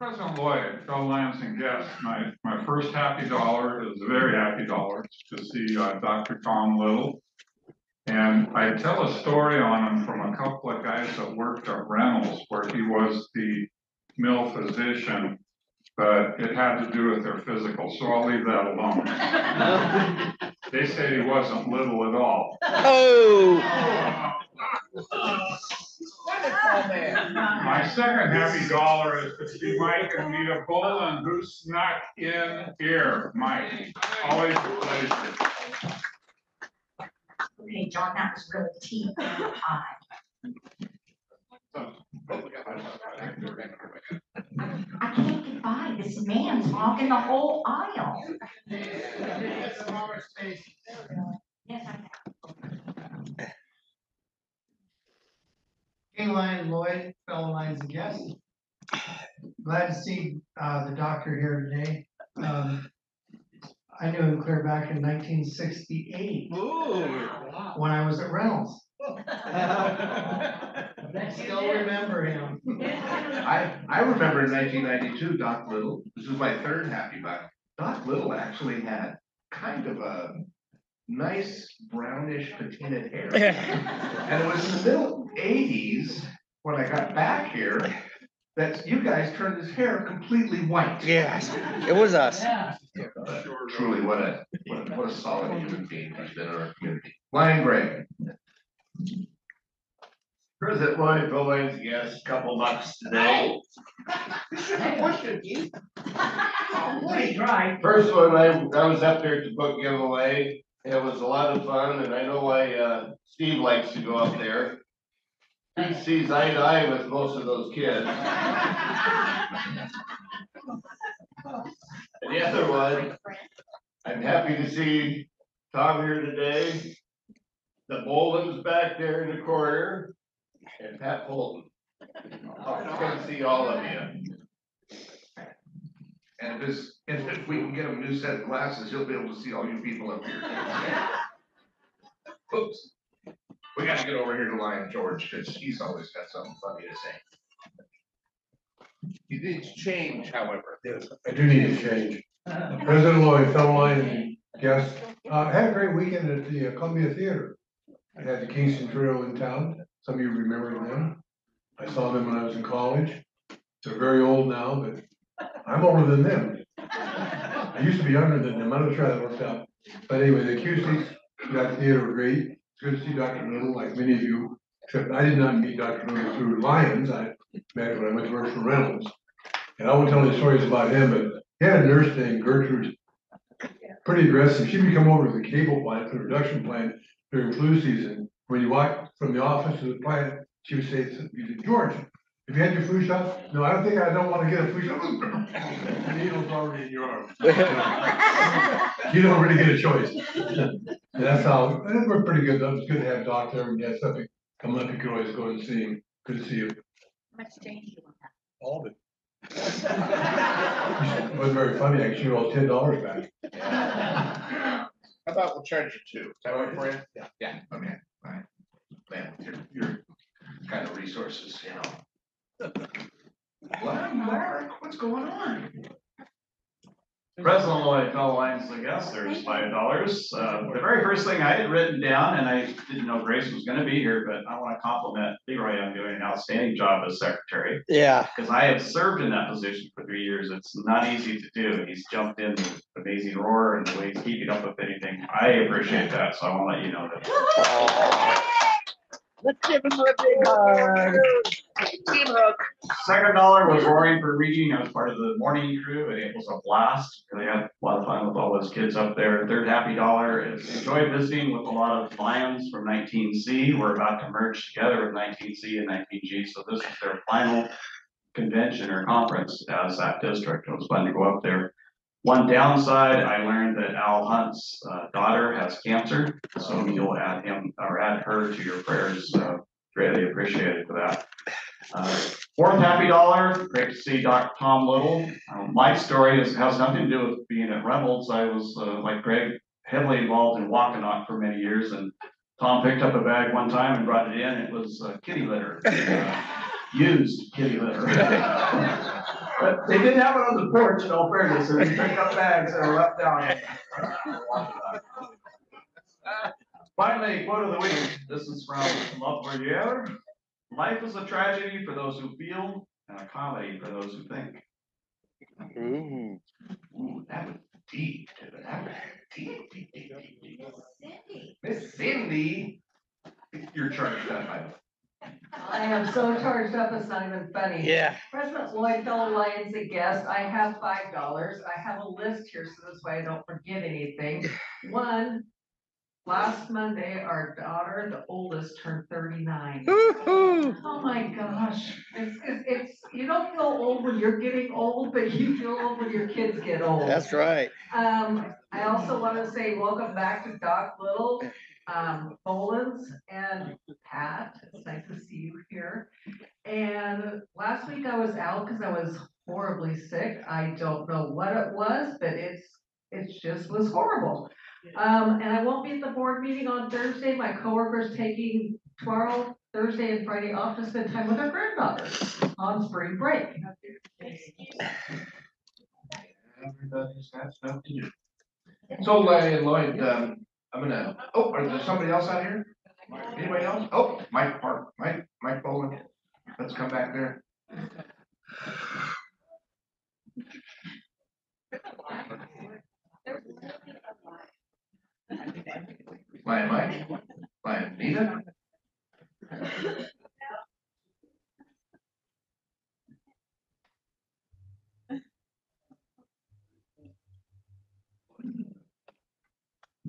President Lloyd, fellow Lions and guests, my first happy dollar is a very happy dollar to see Dr. Tom Little. And I tell a story on him from a couple of guys that worked at Reynolds where he was the mill physician, but it had to do with their physical, so I'll leave that alone. They said he wasn't little at all. Oh! My second happy dollar is to see Mike and Nita Boland, who snuck in here. Mike, always a pleasure. Okay, John, that was really tea in the pie. I can't get by. This man's hogging the whole aisle. Yes, I know. Hey, Lion Lloyd, fellow Lions and guests. Glad to see the doctor here today. I knew him clear back in 1968 when I was at Reynolds. I still remember him. I remember in 1992, Doc Little, this is my third happy buy. Doc Little actually had kind of a nice brownish patinaed hair. And it was in the middle 80s when I got back here that you guys turned his hair completely white. Yes, it was us. Truly, what a solid human being he's been in our community. Lion Gray. President Lloyd, Bill Lane's guest, couple bucks today. First one, I was up there at the book giveaway. It was a lot of fun, and I know why Steve likes to go up there. He sees eye to eye with most of those kids. And the other one, I'm happy to see Tom here today. The Boland's back there in the corner, and Pat Bolton. I'm going to see all of you. And if we can get him a new set of glasses, he'll be able to see all you people up here. Oops. We gotta get over here to Lion George, because he's always got something funny to say. He needs change, however. Yes, I do need to change. President Lloyd, fellow Lion guests, I had a great weekend at the Columbia Theater. I had the Kingston Trio in town. Some of you remember them. I saw them when I was in college. They're very old now, but I'm older than them. I used to be younger than them. I'm not sure how that worked out. But anyway, the acoustics, that theater were great. It's good to see Dr. Little, like many of you. Except I did not meet Dr. Little through Lions. I met him when I went to work for Reynolds. And I won't tell any stories about him, but he had a nurse named Gertrude, pretty aggressive. She would come over to the cable plant, the production plant during flu season. When you walk from the office to the plant, she would say, George, have you had your flu shot? No, I don't want to get a flu shot. The needle's already in your arm. You don't really get a choice. And that's how, it worked pretty good. That was good to have Doc there, and had something coming up, you could always go and see him. Good to see you. How much change do you want that? All of it. It wasn't very funny, I actually all $10 back. How about we'll charge you two? Is that right for you? Yeah, okay, all right. Man, your kind of resources, you know. What, Mark? What's going on? President Lloyd, fellow Lions and guests, there's $5. The very first thing I had written down, and I didn't know Grace was going to be here, but I want to compliment Leroy on doing an outstanding job as secretary. Yeah. Because I have served in that position for 3 years. It's not easy to do. He's jumped in with amazing roar and the way he's keeping up with anything. I appreciate that, so I want to let you know that. Let's give him a big hug. Second dollar was roaring for reading. I was part of the morning crew, and it was a blast. Really had a lot of fun with all those kids up there. Third happy dollar is enjoyed visiting with a lot of Lions from 19C. We're about to merge together with 19C and 19G, so this is their final convention or conference as that district. It was fun to go up there. One downside, I learned that Al Hunt's daughter has cancer, so you'll add him or add her to your prayers. Greatly appreciated for that. Fourth happy dollar, great to see Dr. Tom Little. My story has nothing to do with being at Reynolds. I was, like Greg, heavily involved in Waukenock for many years, and Tom picked up a bag one time and brought it in, it was kitty litter, used kitty litter. But they did have it on the porch in all fairness, so they picked up bags that were left down. Finally, quote of the week, this is from Love Verrier. Life is a tragedy for those who feel, and a comedy for those who think. Ooh. Ooh, that was deep, that was deep. Cindy. Miss Cindy, you're charged up, I I am so charged up, it's not even funny. Yeah. President Lloyd, fellow Lions and guests, I have $5. I have a list here, so this way I don't forget anything. One, last Monday, our daughter, the oldest, turned 39. Woo-hoo. Oh my gosh, it's, you don't feel old when you're getting old, but you feel old when your kids get old. That's right. I also want to say welcome back to Doc Little, Bolins and Pat. It's nice to see you here. And last week I was out because I was horribly sick. I don't know what it was, but it just was horrible. And I won't be at the board meeting on Thursday. My coworker's taking tomorrow, Thursday and Friday off to spend time with her granddaughter on spring break. Everybody's got stuff to do. So Lloyd, I'm gonna, oh, is there somebody else out here? Anybody else? Oh, Mike Park, Mike Boland, let's come back there. Lion Mike, Lion Nita.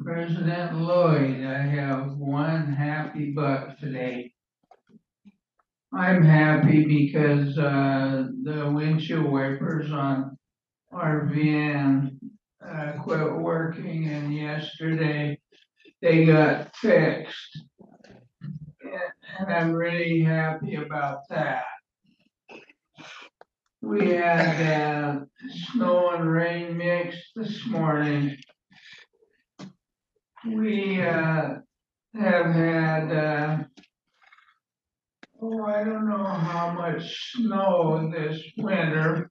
President Lloyd, I have one happy buck today. I'm happy because the windshield wipers on our van quit working, and yesterday they got fixed. And I'm really happy about that. We had snow and rain mixed this morning. We have had, I don't know how much snow this winter.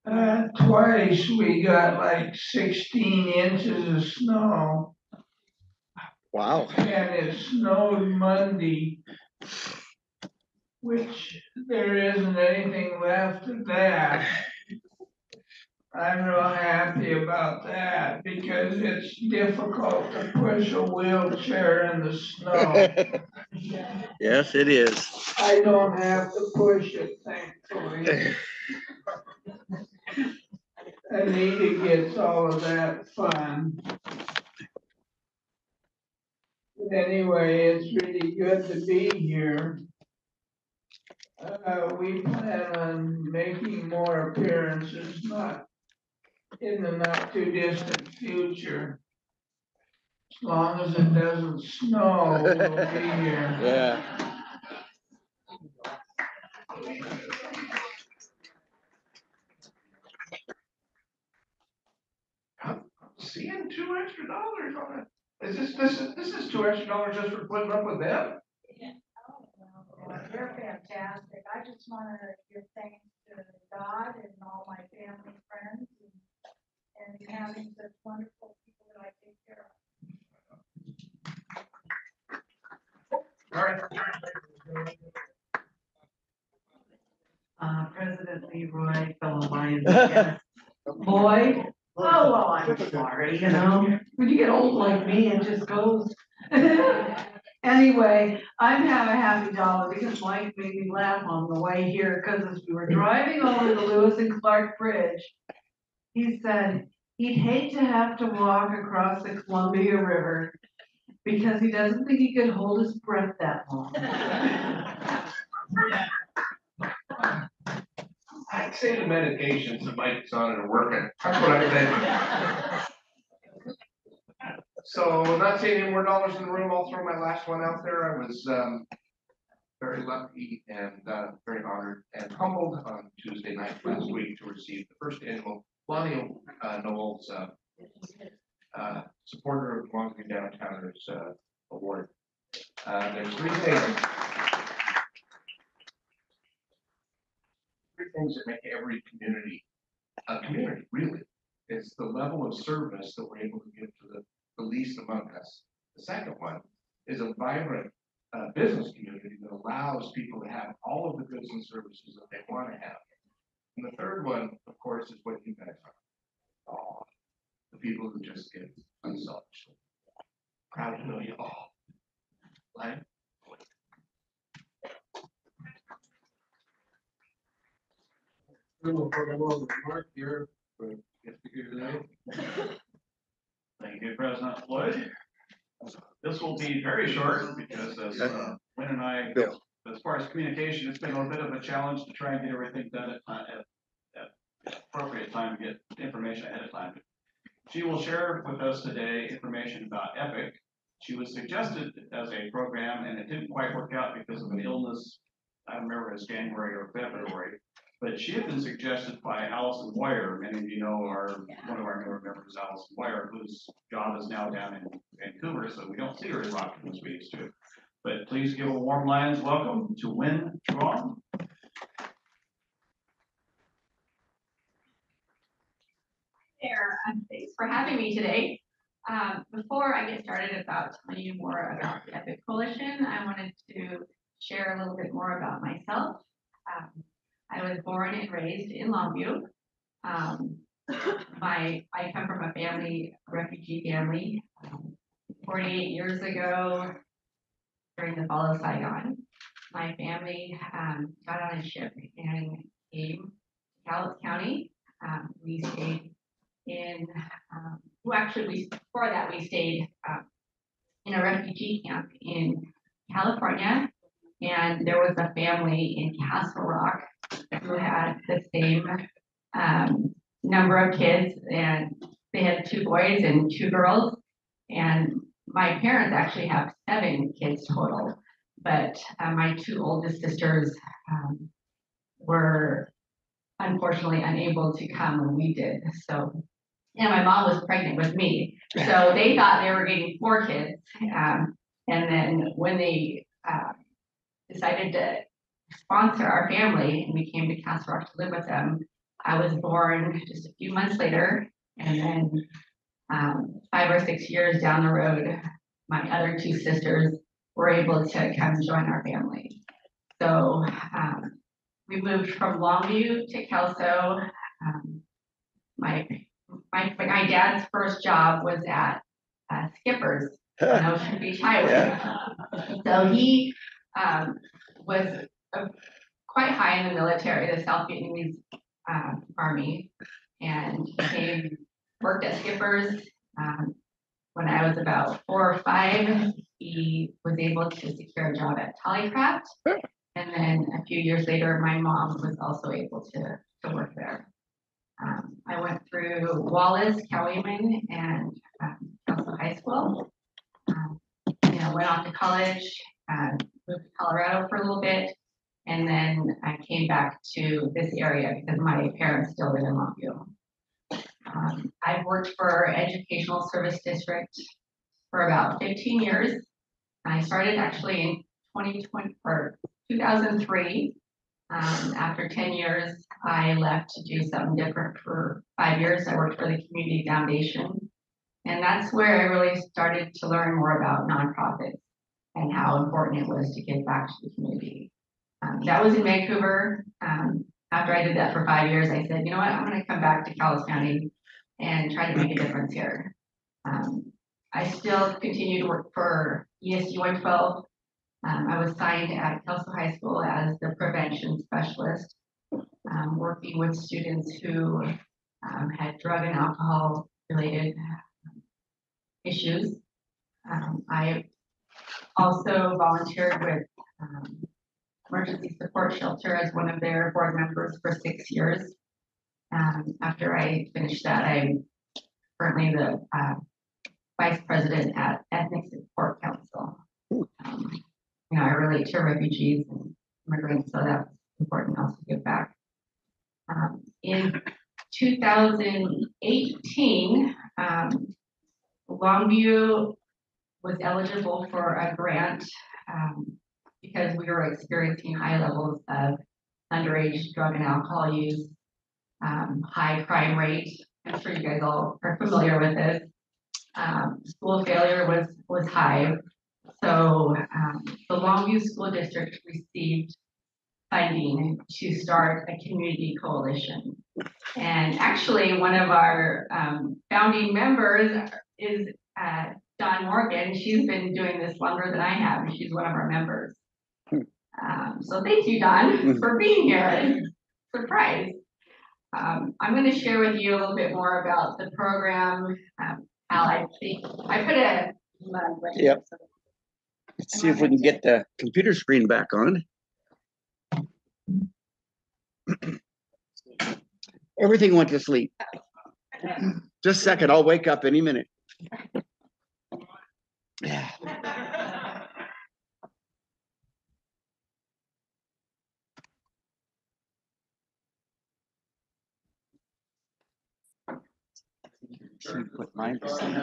Twice we got like 16 inches of snow. Wow. And it snowed Monday, which there isn't anything left of that. I'm real happy about that because it's difficult to push a wheelchair in the snow. Yes, it is. I don't have to push it, thankfully. Anita gets all of that fun. But anyway, it's really good to be here. We plan on making more appearances, not in the not too distant future. As long as it doesn't snow, we'll be here. Yeah. I'm seeing $2 extra on it. This is $2 extra just for putting up with them? You're fantastic. I just want to give thanks to God and all my family, friends, and having such wonderful people that I take care of. All right. President Leroy, fellow Lions and guests. Lloyd, oh, well, I'm sorry, you know, when you get old like me, it just goes. Anyway, I'm having a happy dollar because Mike made me laugh on the way here, because as we were driving over the Lewis and Clark Bridge, he said he'd hate to have to walk across the Columbia River because he doesn't think he could hold his breath that long. I'd say the medications that Mike's on are working. That's what I'm saying. So not seeing any more dollars in the room, I'll throw my last one out there. I was very lucky and very honored and humbled on Tuesday night last week to receive the first annual Lonnie Knowles supporter of Longview Downtowners Award. There's three things. Three things that make every community a community, really. It's the level of service that we're able to give to the least among us. The second one is a vibrant business community that allows people to have all of the goods and services that they want to have. And the third one, of course, is what you guys are. Oh, the people who just give unselfishly. Proud to know you all. Right? Mark here, get to hear that. Thank you, President Floyd. This will be very short because as Lynn and I, Bill. as far as communication, it's been a bit of a challenge to try and get everything done at appropriate time to get information ahead of time. She will share with us today information about EPIC. She was suggested as a program and it didn't quite work out because of an illness. I don't remember if it was January or February. But she had been suggested by Allison Wire. Many of you know one of our newer members, Allison Wire, whose job is now down in Vancouver, so we don't see her as often as we used to. But please give a warm Lions welcome to Wynn Truong. There, thanks for having me today. Before I get started about telling you more about the EPIC Coalition, I wanted to share a little bit more about myself. I was born and raised in Longview. I come from a refugee family. 48 years ago, during the fall of Saigon, my family got on a ship and came to Cowlitz County. We stayed in, before that we stayed in a refugee camp in California. And there was a family in Castle Rock who had the same number of kids, and they had 2 boys and 2 girls. And my parents actually have 7 kids total, but my 2 oldest sisters were unfortunately unable to come when we did. So, and my mom was pregnant with me, so they thought they were getting 4 kids. And then when they decided to sponsor our family and we came to Castle Rock to live with them, I was born just a few months later. And then 5 or 6 years down the road, my other 2 sisters were able to come join our family. So we moved from Longview to Kelso. My dad's first job was at Skipper's on Ocean Beach Highway. Yeah. So he was quite high in the military, the South Vietnamese Army, and worked at Skipper's. When I was about 4 or 5, he was able to secure a job at Tollycraft. And then a few years later, my mom was also able to work there. I went through Wallace, Cowayman, and Kelso High School. Went off to college, moved to Colorado for a little bit, and then I came back to this area because my parents still live in Longview. I've worked for Educational Service District for about 15 years. I started actually in 2003. After 10 years, I left to do something different for 5 years. I worked for the Community Foundation. And that's where I really started to learn more about nonprofits and how important it was to give back to the community. That was in Vancouver. After I did that for 5 years, I said, you know what, I'm going to come back to Cowlitz County and try to make a difference here. I still continue to work for ESD 112. I was signed at Kelso High School as the prevention specialist, working with students who had drug and alcohol related issues. I also volunteered with Emergency Support Shelter as one of their board members for 6 years. After I finished that, I'm currently the vice president at Ethnic Support Council. I relate to refugees and immigrants, so that's important also to give back. In 2018, Longview was eligible for a grant because we were experiencing high levels of underage drug and alcohol use, high crime rate. I'm sure you guys all are familiar with this. School failure was high. So the Longview School District received funding to start a community coalition. And actually, one of our founding members is Dawn Morgan. She's been doing this longer than I have, and she's one of our members. So thank you, Dawn, for being here. And surprise. I'm going to share with you a little bit more about the program. How I think I put a Yep. Let's see if we can get the computer screen back on. Everything went to sleep. Just a second, I'll wake up any minute. Yeah. Put mine to sleep.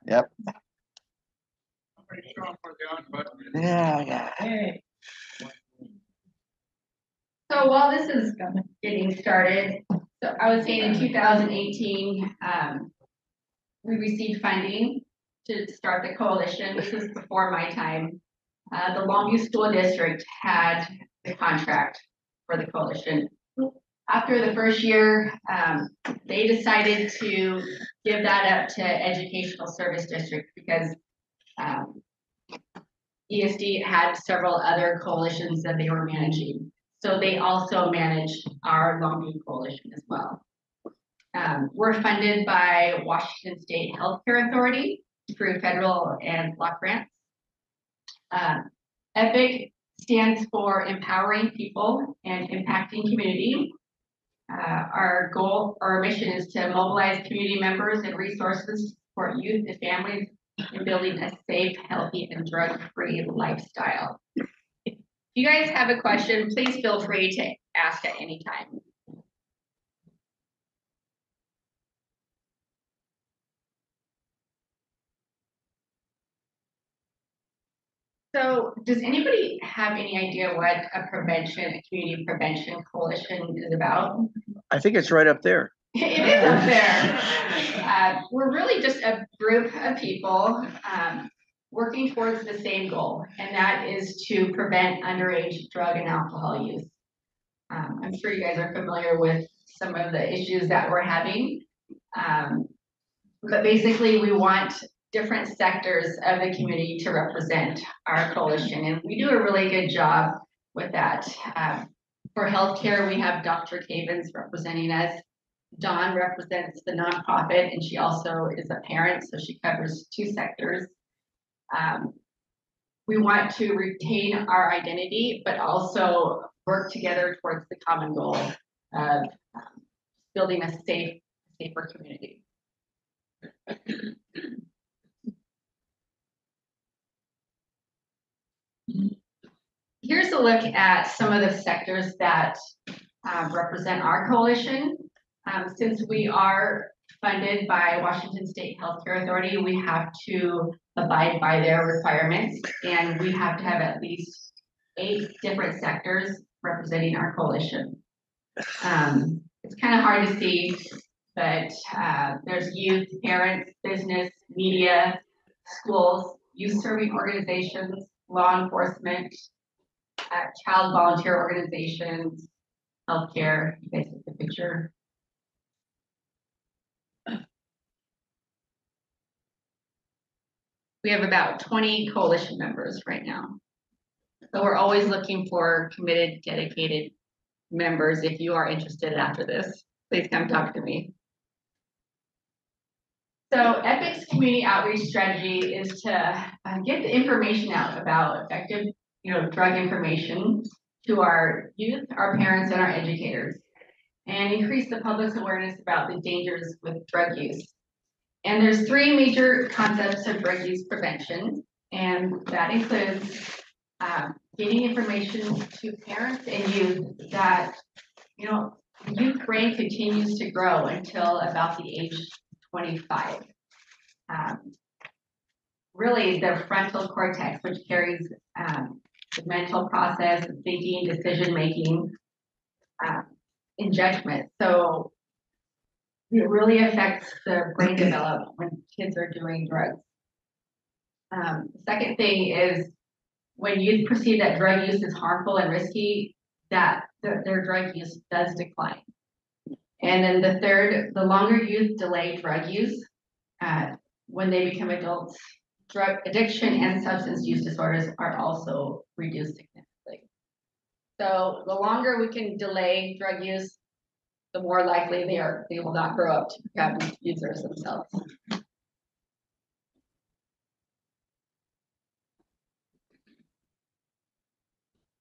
Yep. Yeah. So while this is getting started, so I was saying in 2018, we received funding to start the coalition. This is before my time. The Longview School District had the contract for the coalition. After the first year, they decided to give that up to Educational Service District because ESD had several other coalitions that they were managing. So they also managed our Longview coalition as well. We're funded by Washington State Healthcare Authority through federal and block grants. EPIC stands for Empowering People and Impacting Community. Our goal, our mission is to mobilize community members and resources to support youth and families in building a safe, healthy, and drug-free lifestyle. If you guys have a question, please feel free to ask at any time. So does anybody have any idea what a community prevention coalition is about? I think it's right up there. It is up there. We're really just a group of people working towards the same goal, and that is to prevent underage drug and alcohol use. I'm sure you guys are familiar with some of the issues that we're having. But basically, we want different sectors of the community to represent our coalition, and we do a really good job with that. For healthcare, we have Dr. Cavens representing us. Dawn represents the nonprofit, and she also is a parent, so she covers two sectors. We want to retain our identity, but also work together towards the common goal of building a safer community. Here's a look at some of the sectors that represent our coalition. Since we are funded by Washington State Healthcare Authority, we have to abide by their requirements, and we have to have at least 8 different sectors representing our coalition. It's kind of hard to see, but there's youth, parents, business, media, schools, youth serving organizations, law enforcement, child volunteer organizations, healthcare. You guys get the picture. We have about 20 coalition members right now. So we're always looking for committed, dedicated members. If you are interested after this, please come talk to me. So EPIC's community outreach strategy is to get the information out about effective, drug information to our youth, our parents, and our educators, and increase the public's awareness about the dangers with drug use. And there's 3 major concepts of drug use prevention, and that includes getting information to parents and youth that, youth brain continues to grow until about the age 25. Really, the frontal cortex, which carries the mental process, thinking, decision-making, and judgment. So it really affects the brain development when kids are doing drugs. Second thing is when youth perceive that drug use is harmful and risky, that their drug use does decline. And then the third, the longer youth delay drug use, when they become adults, drug addiction and substance use disorders are also reduced significantly. So the longer we can delay drug use, the more likely they will not grow up to become users themselves.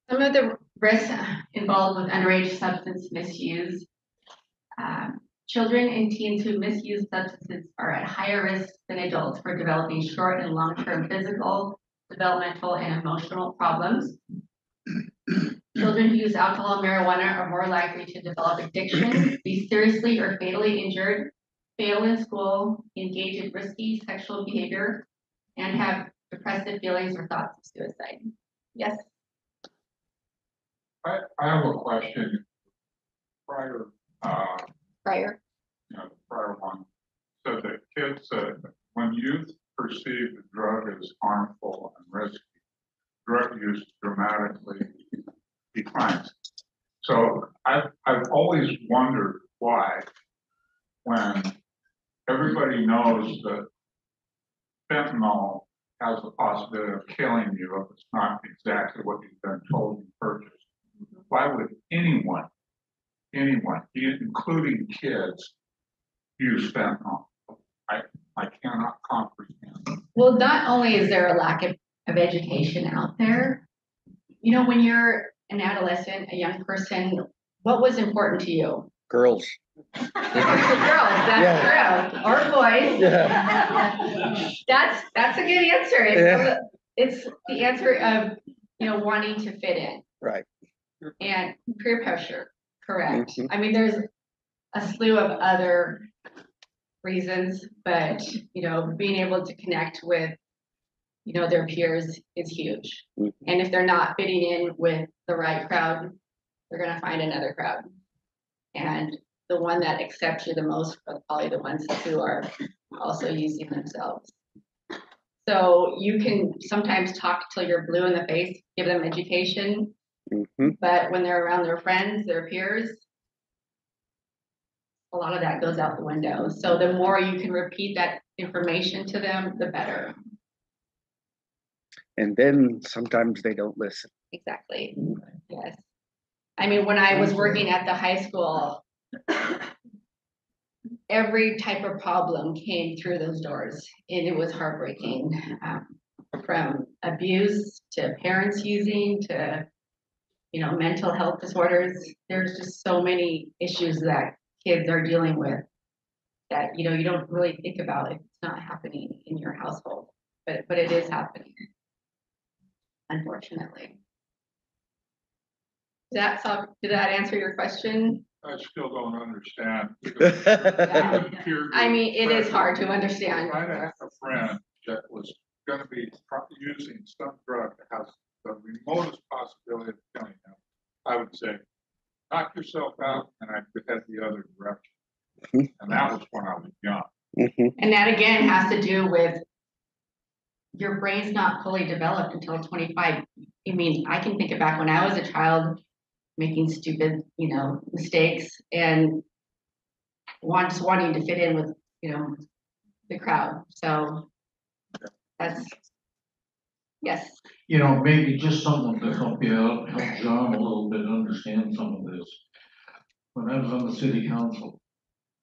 Some of the risks involved with underage substance misuse. Children and teens who misuse substances are at higher risk than adults for developing short and long-term physical, developmental, and emotional problems. Children who use alcohol and marijuana are more likely to develop addiction, be seriously or fatally injured, fail in school, engage in risky sexual behavior, and have depressive feelings or thoughts of suicide. Yes? I have a question. Prior, Prior. the prior one said that kids, when youth perceive the drug as harmful and risky, drug use dramatically declines. So I've always wondered why, when everybody knows that fentanyl has the possibility of killing you if it's not exactly what you've been told you purchased, why would anyone, including kids, use fentanyl? I cannot comprehend. Well, not only is there a lack of education out there, you know, when you're an adolescent, a young person, what was important to you? Girls. Girls, that's true, or boys. Yeah. That's a good answer. It's the answer of, you know, wanting to fit in. Right. And peer pressure, correct. Mhm. I mean, there's a slew of other reasons, but, you know, being able to connect with, you know, their peers is huge. Mhm. And if they're not fitting in with the right crowd, they're gonna find another crowd. And the one that accepts you the most are probably the ones who are also using themselves. So you can sometimes talk till you're blue in the face, give them education, Mhm. but when they're around their friends, their peers, a lot of that goes out the window. So the more you can repeat that information to them, the better. And then sometimes they don't listen. Exactly. Yes. I mean, when I was working at the high school, every type of problem came through those doors, and it was heartbreaking. From abuse to parents using to, you know, mental health disorders. There's just so many issues that kids are dealing with that, you know, you don't really think about if it's not happening in your household, but it is happening, unfortunately. Did that answer your question? I still don't understand. I mean, it is hard to understand. If I had a friend that was gonna be using some drug that has the remotest possibility of killing them, I would say, knock yourself out, and I'd head the other direction. And that was when I was young. Mhm. And that again has to do with your brain's not fully developed until 25. I mean, I can think back when I was a child making stupid, you know, mistakes and just wanting to fit in with, you know, the crowd. So that's, yes. You know, maybe just something to help you out, help John a little bit understand some of this. When I was on the city council,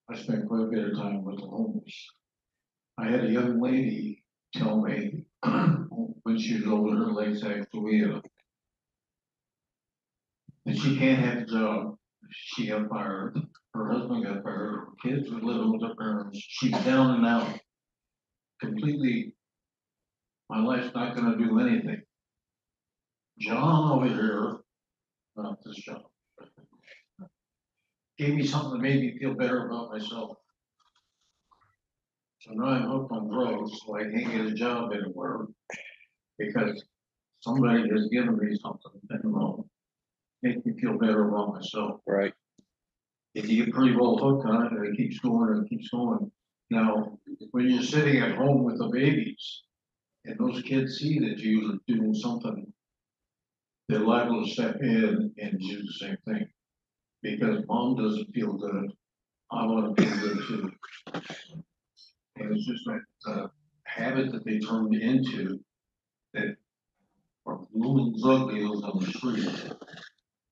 I spent quite a bit of time with the homeless. I had a young lady tell me when she was over her Lake Sacagawea that she can't have a job. She got fired, her husband got fired, her kids were living with her parents, she's down and out. Completely, my life's not gonna do anything. John over here, not this John. gave me something that made me feel better about myself. So now I'm hooked on drugs, so I can't get a job anywhere. Because somebody has given me something that will make me feel better about myself. Right. If you get pretty well hooked on it, and it keeps going and it keeps going. Now, when you're sitting at home with the babies, and those kids see that you're doing something, they're liable to step in and do the same thing. Because mom doesn't feel good, I wanna feel good too. And it's just like a habit that they turned into that are little drug deals on the street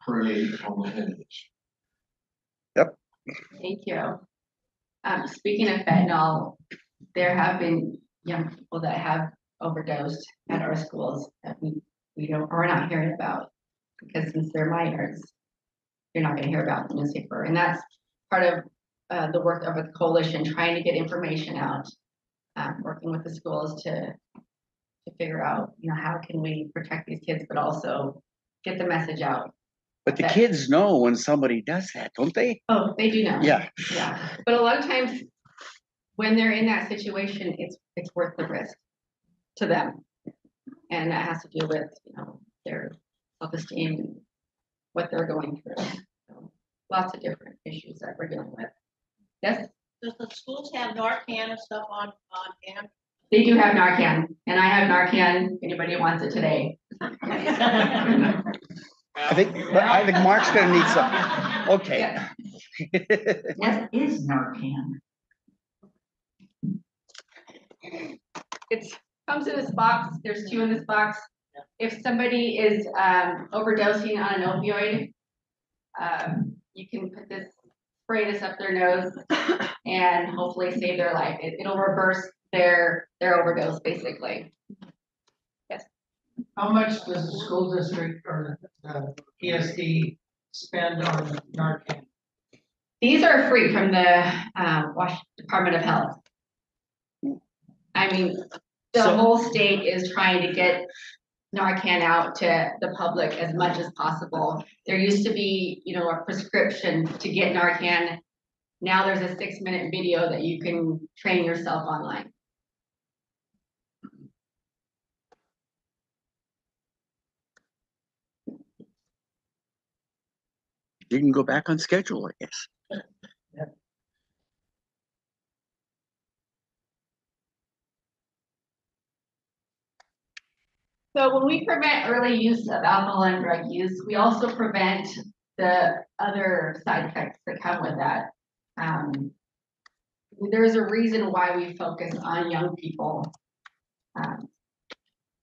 prey on the homeless. Thank you. Speaking of fentanyl, there have been young people that have overdosed at our schools that we don't, or we're not hearing about. Because since they're minors, you're not gonna hear about the newspaper. And that's part of the work of the coalition, trying to get information out, working with the schools to figure out, you know, how can we protect these kids, but also get the message out. But the kids know when somebody does that, don't they? Oh, they do know. Yeah. Yeah, but a lot of times, when they're in that situation, it's worth the risk to them. And that has to do with, you know, their self-esteem and what they're going through. So, lots of different issues that we're dealing with. Yes? Does the schools have Narcan and stuff on hand? They do have Narcan, and I have Narcan, if anybody wants it today. I think Mark's gonna need some, okay. Yeah. What is Narcan? It's comes in this box, there's 2 in this box. If somebody is overdosing on an opioid, you can put this, spray this up their nose and hopefully save their life. It'll reverse their overdose, basically. Yes. How much does the school district or the PSD spend on Narcan? These are free from the Washington Department of Health. I mean, the whole state is trying to get Narcan out to the public as much as possible. There used to be, you know, a prescription to get Narcan. Now there's a 6-minute video that you can train yourself online. You can go back on schedule, I guess. So when we prevent early use of alcohol and drug use, we also prevent the other side effects that come with that. There's a reason why we focus on young people.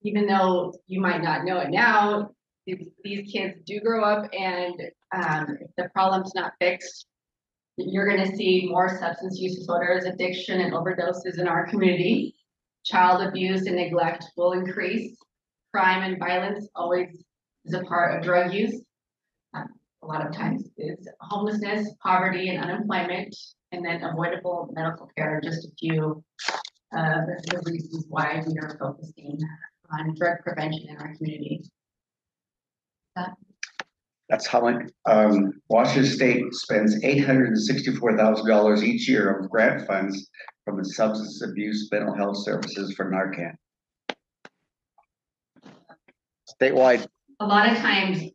Even though you might not know it now, these kids do grow up, and if the problem's not fixed, you're gonna see more substance use disorders, addiction, and overdoses in our community. Child abuse and neglect will increase. Crime and violence always is a part of drug use. A lot of times it's homelessness, poverty, and unemployment, and then avoidable medical care are just a few of the reasons why we are focusing on drug prevention in our community. That's how much, Washington State spends $864,000 each year of grant funds from the Substance Abuse Mental Health Services for Narcan. Statewide. A lot of times,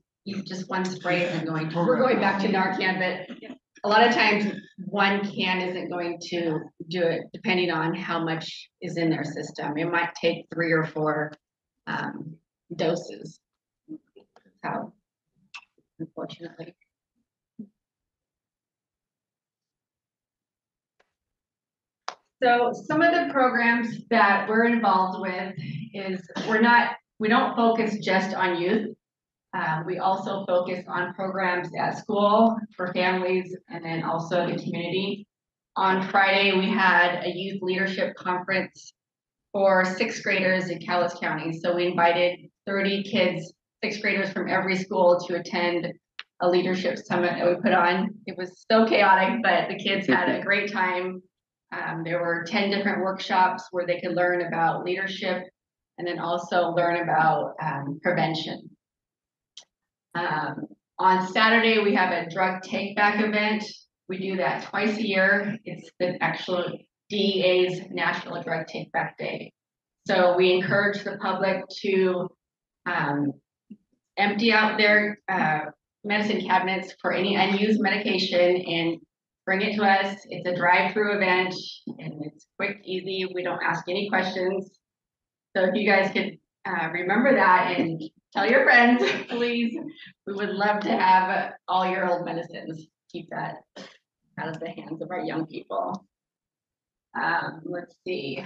just one spray isn't going to, we're going back to Narcan, but a lot of times one can isn't going to do it, depending on how much is in their system. It might take 3 or 4 doses. So, unfortunately. So some of the programs that we're involved with is we don't focus just on youth. We also focus on programs at school for families and then also the community. On Friday, we had a youth leadership conference for 6th graders in Cowles County. So we invited 30 kids, 6th graders from every school to attend a leadership summit that we put on. It was so chaotic, but the kids had a great time. There were 10 different workshops where they could learn about leadership and then also learn about prevention. On Saturday, we have a drug take back event. We do that twice a year. It's the actual DEA's National Drug Take Back Day. So we encourage the public to empty out their medicine cabinets for any unused medication and bring it to us. It's a drive-through event and it's quick, easy. We don't ask any questions. So if you guys could remember that and tell your friends, please. We would love to have all your old medicines. Keep that out of the hands of our young people. Let's see.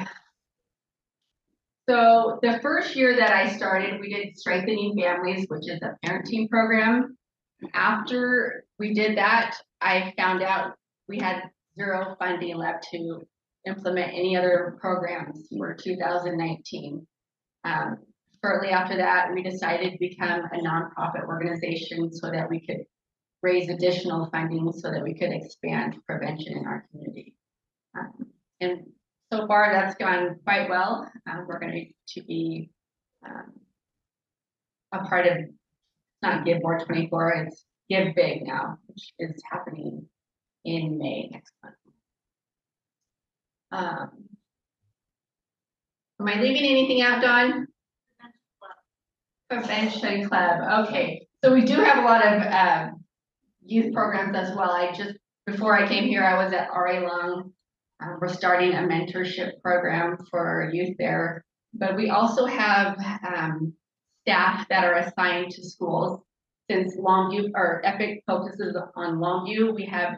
So the first year that I started, we did Strengthening Families, which is a parenting program. After we did that, I found out we had zero funding left to implement any other programs for 2019. Shortly after that, we decided to become a nonprofit organization so that we could raise additional funding so that we could expand prevention in our community. And so far, that's gone quite well. We're going to be a part of, not Give More 24, it's Give Big now, which is happening in May next month. Am I leaving anything out, Dawn? Prevention Club, okay. So we do have a lot of youth programs as well. Before I came here, I was at RA Long. We're starting a mentorship program for youth there, but we also have staff that are assigned to schools. Since Longview, or EPIC focuses on Longview, we have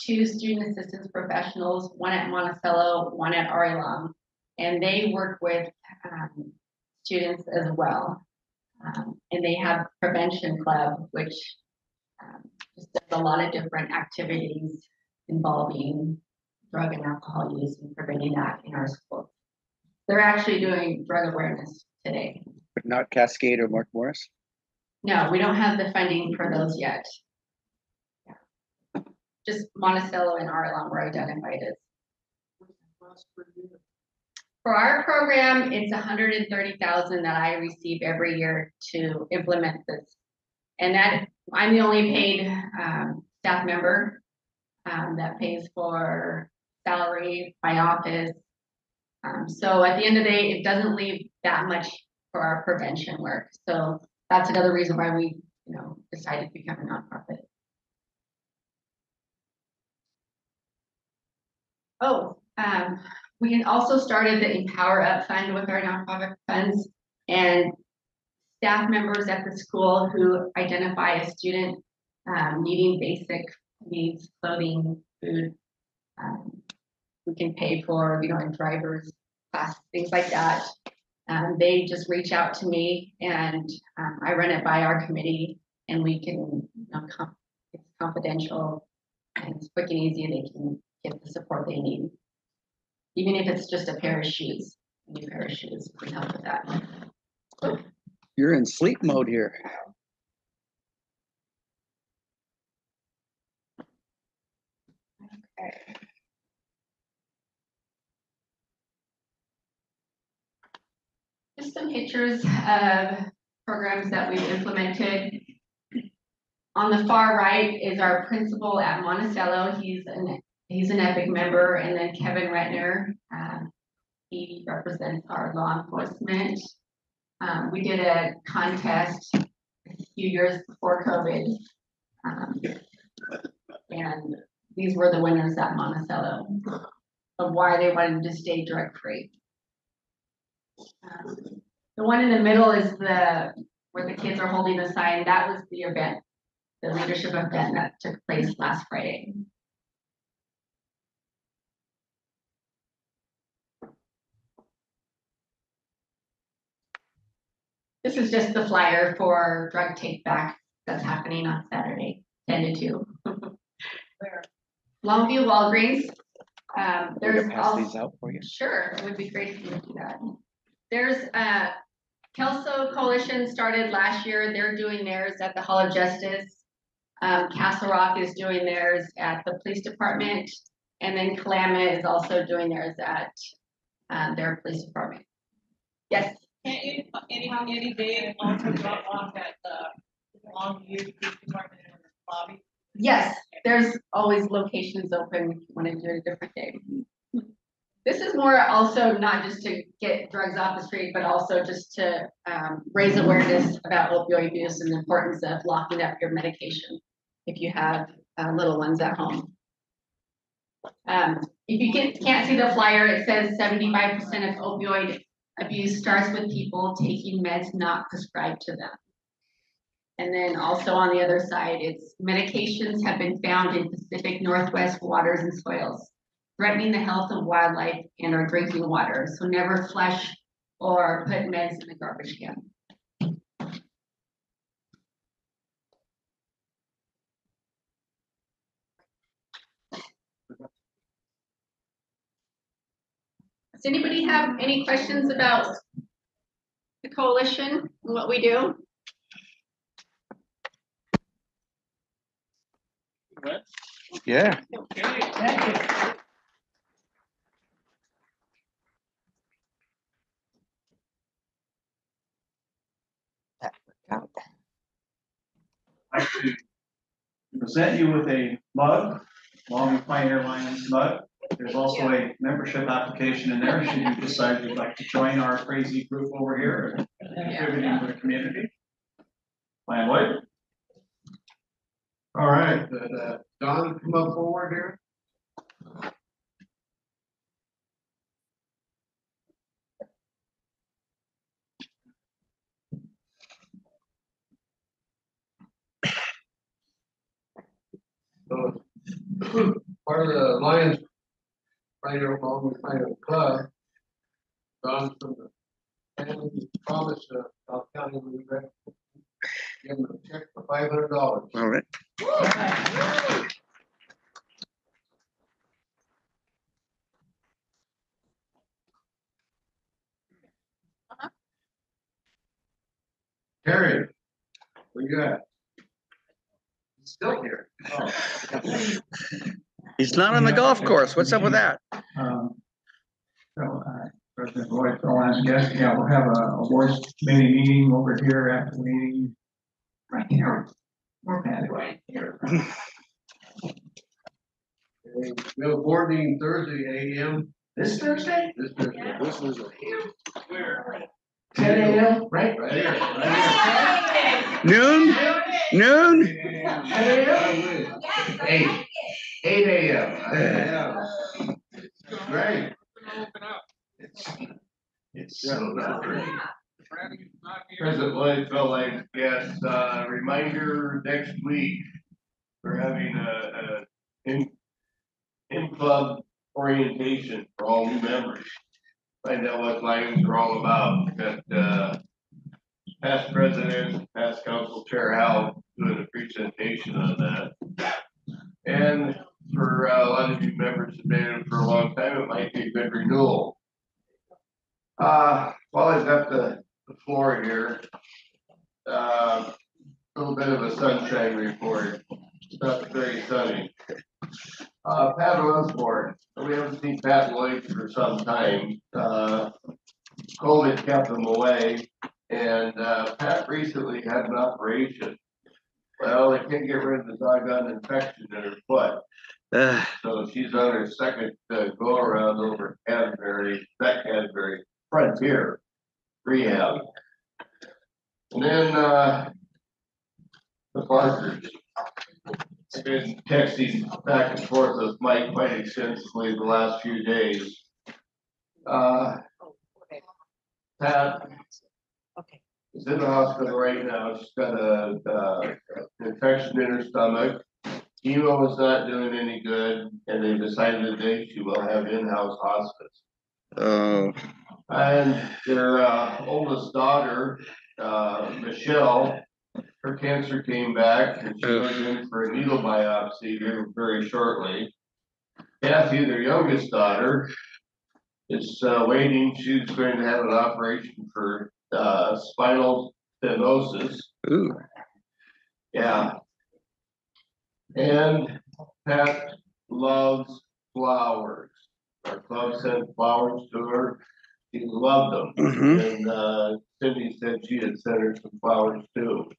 2 student assistance professionals, one at Monticello, one at RA Long, and they work with students as well. And they have Prevention Club, which just does a lot of different activities involving drug and alcohol use and preventing that in our schools. They're actually doing drug awareness today. But not Cascade or Mark Morris? No, we don't have the funding for those yet. Yeah. Just Monticello and Arlong were identified as. For our program, it's $130,000 that I receive every year to implement this. And that I'm the only paid staff member that pays for salary, my office. So at the end of the day, it doesn't leave that much for our prevention work. So that's another reason why we, decided to become a nonprofit. Oh, we also started the Empower Up Fund with our nonprofit funds, and staff members at the school who identify a student needing basic needs, clothing, food, we can pay for, in driver's class, things like that. They just reach out to me and I run it by our committee, and we can, it's confidential and it's quick and easy. They can get the support they need. Even if it's just a pair of shoes, a new pair of shoes, we can help with that. You're in sleep mode here. Okay. Just some pictures of programs that we've implemented. On the far right is our principal at Monticello. He's an EPIC member, and then Kevin Retner. He represents our law enforcement. We did a contest a few years before COVID, and these were the winners at Monticello of why they wanted to stay drug-free. The one in the middle is where the kids are holding a sign. That was the event, the leadership event that took place last Friday. This is just the flyer for drug take back that's happening on Saturday, 10 to 2. Where? Longview Walgreens. There's pass these out for you. Sure, it would be great if you would do that. There's Kelso Coalition started last year. They're doing theirs at the Hall of Justice. Castle Rock is doing theirs at the police department, and then Kalama is also doing theirs at their police department. Yes. Can't you any day also drop off at the belong to you, the police department and Bobby? Yes, there's always locations open if you want to do it a different day. This is more also not just to get drugs off the street, but also just to raise awareness about opioid use and the importance of locking up your medication if you have little ones at home. If you can't see the flyer, it says 75% of opioid abuse starts with people taking meds not prescribed to them. And then also on the other side, it's medications have been found in Pacific Northwest waters and soils, threatening the health of wildlife and our drinking water. So never flush or put meds in the garbage can. Does anybody have any questions about the coalition and what we do? Yeah. I'd like to present you with a mug, along with Pioneer Alliance mug. There's also a membership application in there, should you decide you'd like to join our crazy group over here, contributing to the community. Plan Lloyd? All right, Don, come up forward here. So, part of the Lions, Pioneer Club, Don from the family promised to South County, we read, give them a check for $500. All right. Terry, what you got? Still here. He's not on the golf course. What's up with that? President Lloyd, last guest, yeah, we'll have a board committee meeting over here after the meeting. Right here. We're right here. We have a board meeting Thursday, 8 AM. This Thursday? This Thursday. This Thursday. Where? 10 AM, right? Right here, right Noon? Noon? 10 AM? 8 AM. Great. It's so not great. President Lloyd felt like, yes, reminder next week, we're having a in-club orientation for all new members. Find out what Lions are all about. We've got, past president, past council chair Hal doing a presentation on that. And for a lot of you members who've been in for a long time, it might be a good renewal. While I've got the floor here, a little bit of a sunshine report. It's not very sunny. Pat Osborne, we haven't seen Pat Lloyd for some time. COVID kept him away, and Pat recently had an operation. Well, they can't get rid of the doggone infection in her foot. So she's on her second go around over Canterbury, Frontier Rehab. And then the Parkers. I've been texting back and forth with Mike quite extensively the last few days. Pat is in the hospital right now. She's got a infection in her stomach. Chemo is not doing any good, and they decided today she will have in-house hospice. Oh. And their oldest daughter, Michelle, her cancer came back, and she goes in for a needle biopsy here very shortly. Kathy, their youngest daughter, is waiting. She's going to have an operation for spinal stenosis. Ooh. Yeah. And Pat loves flowers. Our club sent flowers to her. She loved them. And Cindy said she had sent her some flowers too.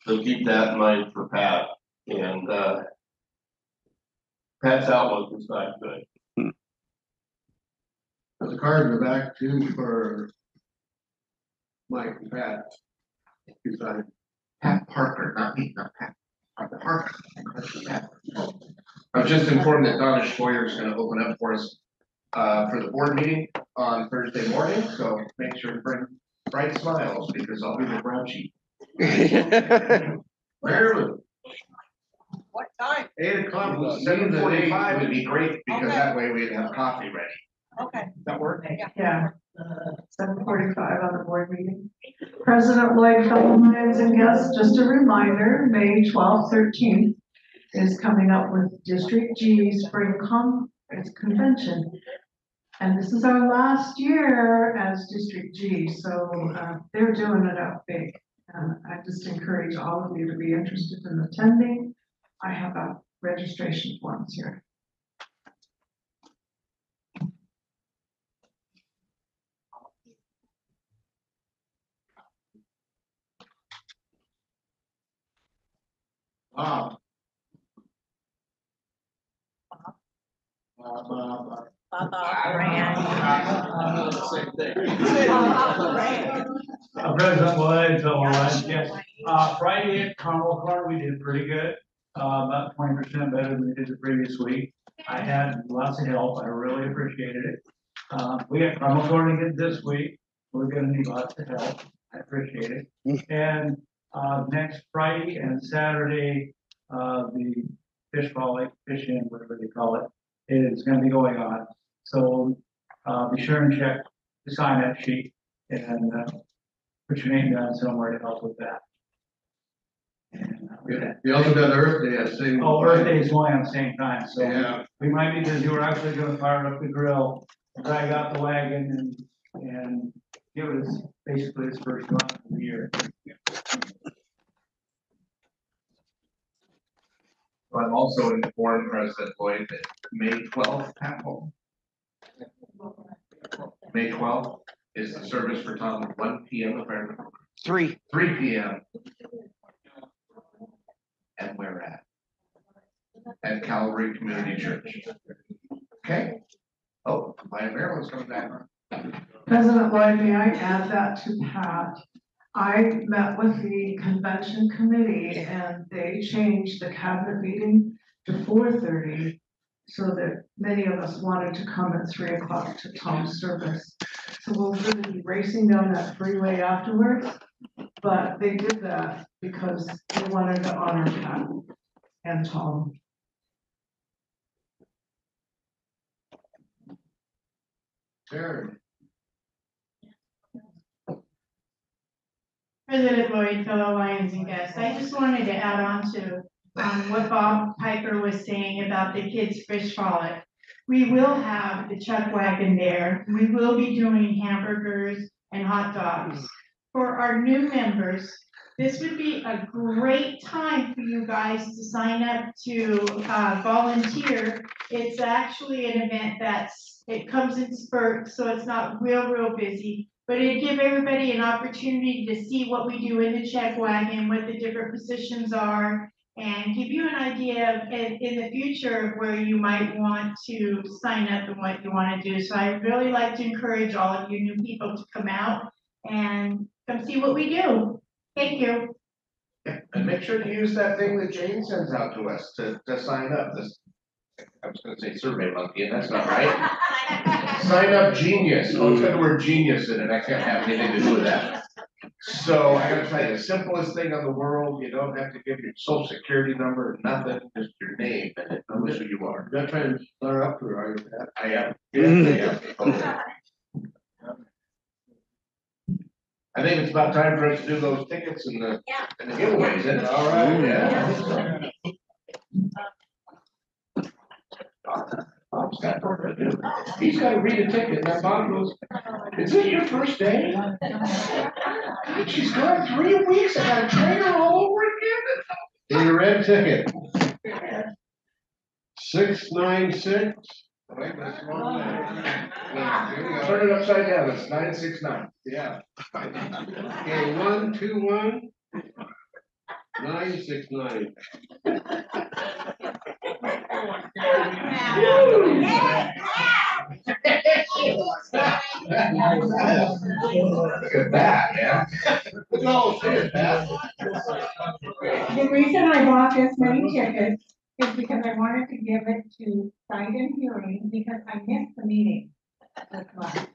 So keep that in mind for Pat, and, Pat's outlook is not good. There's a card in the back too for Mike and Pat. He's Pat Parker, not me, not Pat. Parker. I was just informed that Donna Schroyer is gonna open up for us for the board meeting on Thursday morning, so make sure to bring bright smiles because I'll be the brown sheep. Marilyn, What time? 8 o'clock, 7:45 would be great because that way we'd have coffee ready. Okay. That work? Yeah, 7:45 on the board meeting. President Lloyd, fellow Lions and guests, just a reminder, May 12th, 13th is coming up with District G Spring Convention. And this is our last year as District G, so they're doing it out big. And I just encourage all of you to be interested in attending. I have registration forms here. Bob. Same thing. President Lloyd, fellow Lions, yes. Friday at Carmel Corn, we did pretty good, about 20% better than we did the previous week. I had lots of help, I really appreciated it. We got Carmel Corn again this week, we're gonna need lots of help, I appreciate it. And, next Friday and Saturday, the fish volley, fish in, whatever they call it, is gonna be going on. So, be sure and check the sign-up sheet and, put your name down somewhere to help with that. And, We also got Earth Day at same. Oh, Earth Day is going on at the same time, so Yeah. we might be busy, we're actually gonna fire up the grill, drag out the wagon and give it basically its first run of the year. I'm also informed President Lloyd that May 12th, May 12th is the service for Tom at 1 PM, if I remember. 3. 3 PM. And where at? At Calvary Community Church. Okay? Oh, my Marilyn's coming back. President Lloyd, may I add that to Pat? I met with the convention committee and they changed the cabinet meeting to 4:30. So that many of us wanted to come at 3 o'clock to Tom's service. So we'll really be racing down that freeway afterwards. But they did that because they wanted to honor Pat and Tom. Sharon. President Lloyd, fellow Lions and guests, I just wanted to add on to what Bob Piper was saying about the kids' fish frolic. We will have the chuck wagon there. We will be doing hamburgers and hot dogs. For our new members, this would be a great time for you guys to sign up to volunteer. It's actually an event it comes in spurts, so it's not real busy. But it'd give everybody an opportunity to see what we do in the check wagon, what the different positions are, and give you an idea of in the future of where you might want to sign up and what you want to do. So I really like to encourage all of you new people to come out and come see what we do. Thank you. Yeah, and make sure to use that thing that Jane sends out to us to sign up. I was gonna say Survey Monkey, and that's not right. Sign up Genius. Oh, it's got the word genius in it. I can't have anything to do with that. So I gotta tell you, the simplest thing in the world, you don't have to give your social security number, nothing, just your name, and it knows who you are. You're not trying to start up for, are you? I am. Yeah, I am. I think it's about time for us to do those tickets and the giveaways, isn't it? All right, yeah. Bob's got work to do. He's gotta read a ticket, and then Bob goes, is it your first day? God, she's gone 3 weeks, I gotta train her all over again. Need a red ticket. 696. Turn it upside down, it's 969. Yeah. Okay, 121. 969. Look at that, man. No, say it, Pat. The reason I bought this many tickets is because I wanted to give it to Sight and Hearing because I missed the meeting. That's why.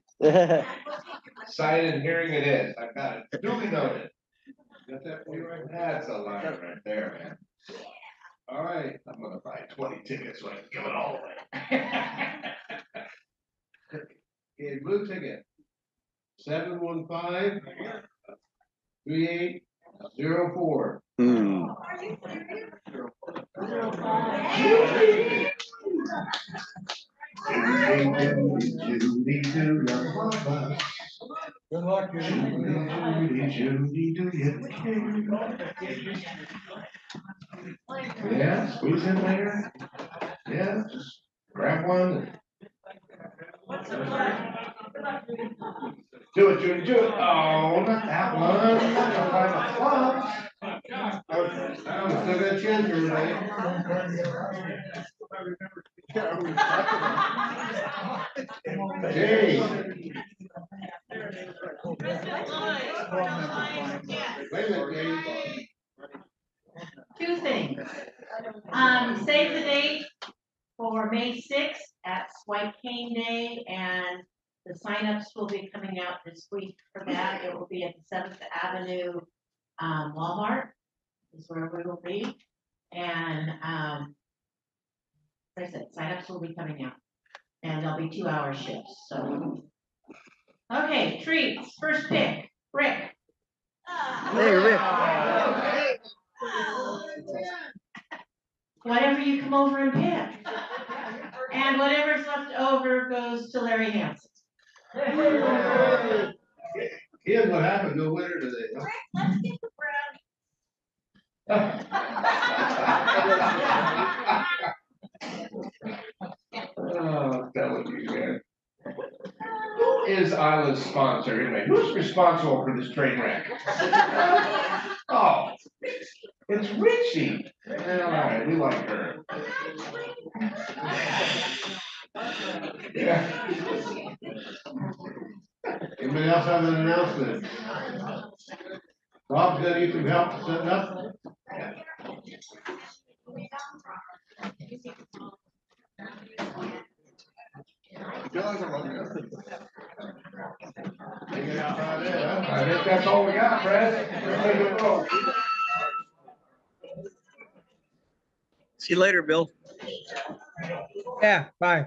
Sight and hearing it is. I've got it duly noted. Got that for you right? That's a line right there, man. All right, I'm gonna buy 20 tickets so I can give it all away. Okay, blue ticket. 715-3804. Hmm. Judy, do your mama. Good luck, Judy, do you yeah, squeeze in later. Yeah, just grab one. Do it, Judy, do it. Oh, not that one. Not the 5 o'clock. I'm still got a chance here today. Jay. Wait a minute, Jay. Two things. Save the date for May 6th. That's White Cane Day, and the signups will be coming out this week for that. It will be at the 7th Avenue Walmart is where we will be. And like I said, signups will be coming out, and there'll be 2-hour shifts. So, okay, treats. First pick, Rick. Hey, Rick. Whatever you come over and pick. And whatever's left over goes to Larry Hanson. Here's what happened, no winner today. Huh? Let's get the Oh, I'm telling you, man. Who is Isla's sponsor anyway? Who's responsible for this train wreck? Oh, it's Richie. Well, all right, we like her. Yeah. Anybody else have an announcement? Rob's gonna need some help to set it up. I think that's all we got, Fred. See you later, Bill. Yeah, bye.